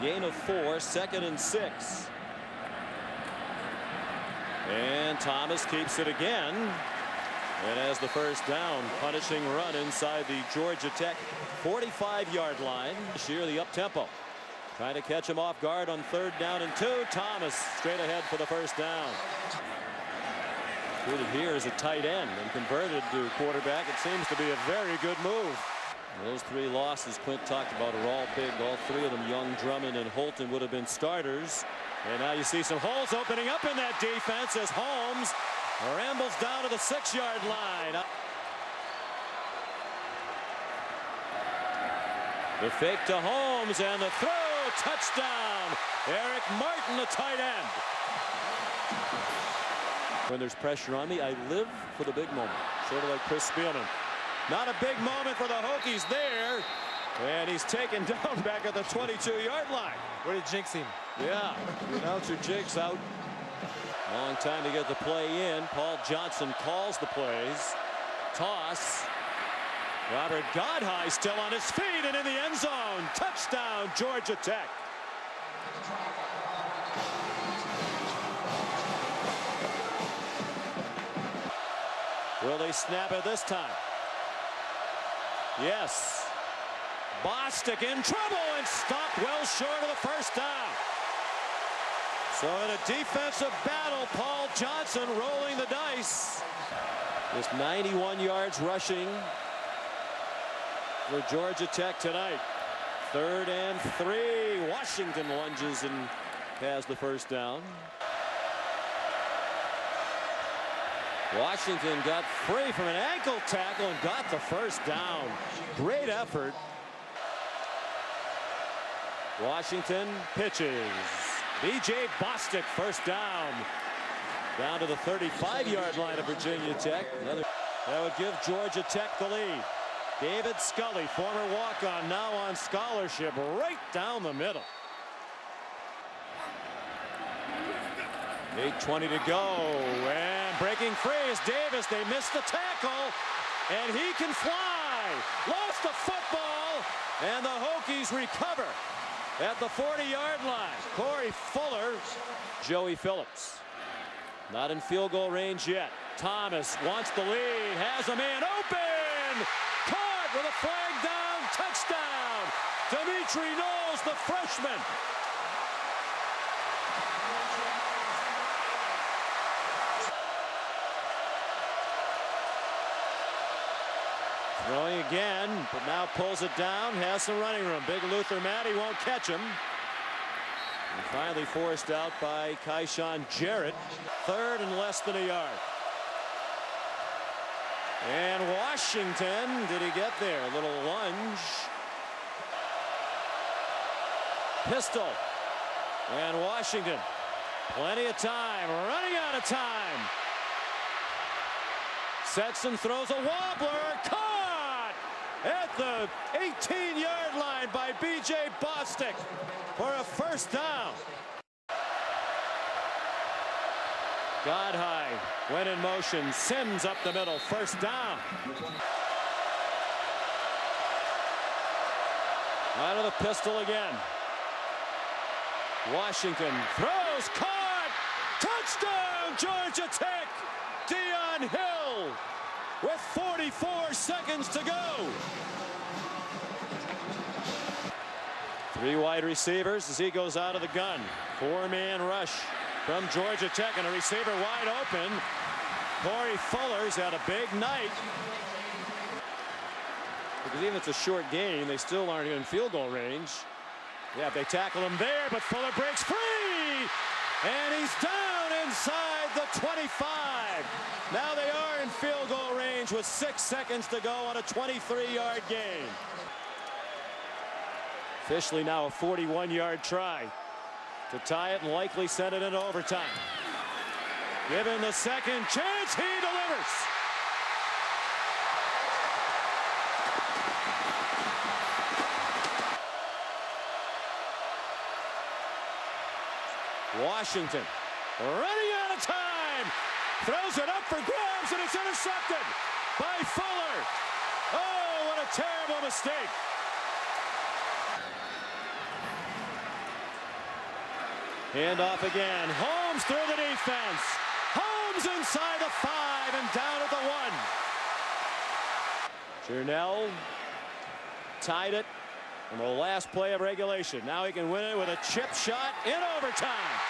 Gain of 4, 2nd and 6. And Thomas keeps it again. And has the first down. Punishing run inside the Georgia Tech 45-yard line. This year the up-tempo. Trying to catch him off guard on 3rd down and 2. Thomas straight ahead for the first down. Recruited here as a tight end and converted to quarterback. It seems to be a very good move. Those 3 losses Clint talked about are all big. All 3 of them, Young, Drummond, and Holton, would have been starters. And now you see some holes opening up in that defense as Holmes rambles down to the 6-yard line. The fake to Holmes and the throw. Touchdown. Eric Martin, the tight end. When there's pressure on me, I live for the big moment. Sort of like Chris Spielman. Not a big moment for the Hokies there. And he's taken down back at the 22-yard line. Where did jinx him? Yeah, the announcer jinx out. Long time to get the play in. Paul Johnson calls the plays. Toss. Robert Godhigh still on his feet and in the end zone. Touchdown, Georgia Tech. Will they snap it this time? Yes. Bostic in trouble and stopped well short of the first down. So in a defensive battle, Paul Johnson rolling the dice. Just 91 yards rushing for Georgia Tech tonight. 3rd and 3. Washington lunges and has the first down. Washington got free from an ankle tackle and got the first down. Great effort. Washington pitches. B.J. Bostic first down. Down to the 35-yard line of Virginia Tech. That would give Georgia Tech the lead. David Scully, former walk-on, now on scholarship, right down the middle. 8:20 to go, and breaking free is Davis. They missed the tackle, and he can fly. Lost the football, and the Hokies recover at the 40-yard line. Corey Fuller, Joey Phillips. Not in field goal range yet. Thomas wants the lead, has a man open. Caught with a flag down, touchdown. Dimitri Knowles, the freshman. Throwing again, but now pulls it down, has some running room. Big Luther Matty won't catch him. And finally forced out by Kaishan Jarrett. 3rd and less than a yard. And Washington, did he get there? A little lunge. Pistol. And Washington, plenty of time, running out of time. Sets and throws a wobbler, caught at the 18-yard line by B.J. Bostic for a first down. Godhigh went in motion. Sims up the middle. First down. Out of the pistol again. Washington throws. Caught. Touchdown, Georgia Tech. Deion Hill with 44 seconds to go. 3 wide receivers as he goes out of the gun. 4-man rush from Georgia Tech, and a receiver wide open. Corey Fuller's had a big night. Because even if it's a short game, they still aren't in field goal range. Yeah, they tackle him there, but Fuller breaks free. And he's down inside the 25. Now they are in field goal range with 6 seconds to go on a 23-yard gain. Officially now a 41-yard try to tie it and likely send it into overtime. Given the second chance, he delivers. Washington running out of time. Throws it up for grabs, and it's intercepted by Fuller. Oh, what a terrible mistake. Hand off again. Holmes through the defense. Holmes inside the 5 and down at the 1. Journell tied it on the last play of regulation. Now he can win it with a chip shot in overtime.